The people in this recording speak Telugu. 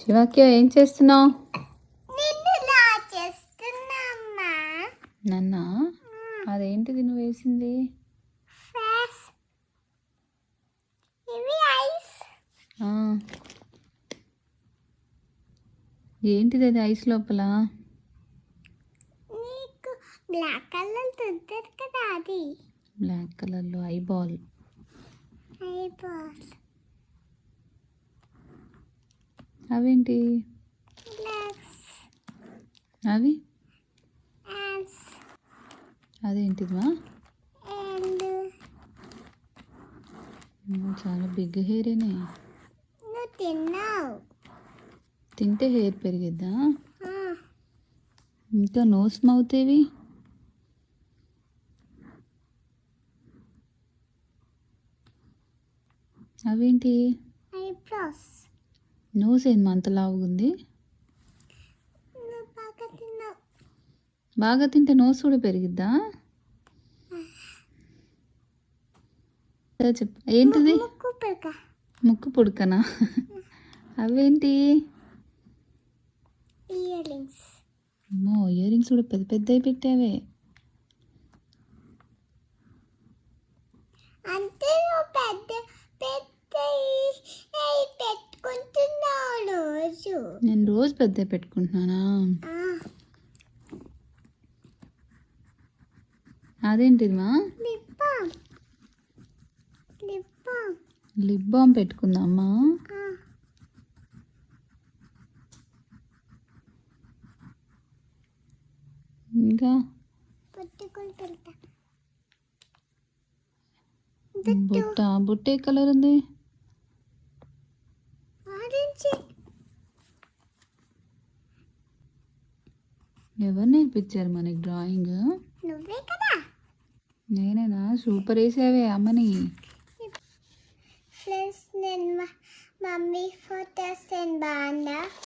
శివాక్య ఏం చేస్తున్నావు? నన్న అదేంటిది నువ్వు వేసింది? ఏంటిది అది ఐస్ లోపల? బ్లాక్ కలర్ ఉంటుంది కదా, అది బ్లాక్ కలర్లో ఐబాల్. అవేంటి అవి? అదేంటిదిమా? చాలా బిగ్ హెయిరేనే. నువ్వు తిన్నావు. తింటే హెయిర్ పెరిగిద్దా? ఇంకా నోస్ మౌత్ ఏవి? అవేంటి? ఐబ్రోస్. నోస్ ఏం అంత లావుగుంది? బాగా తింటే నోస్ కూడా పెరిగిద్దా? చెప్పు ఏంటిది? ముక్కు పుడకనా? అవేంటి? అమ్మో, ఇయర్ రింగ్స్ కూడా పెద్ద పెద్దవి పెట్టావే. అంటే పెద్ద పెట్టుకుంటున్నావు రోజు. నేను రోజు పెద్ద పెట్టుకుంటున్నానా? అదేంటిదిమా? Lip balm పెట్టుకుందామా? ఇంకా బుట్ట ఏ కలర్ ఉంది? ఎవరు నేర్పించారు మనకి డ్రాయింగ్? నువ్వే కదా. నేనేనా? సూపర్ వేసావే అమ్మని. ఫ్రెండ్స్, నేను మమ్మీ ఫోటోస్ బాగుందా?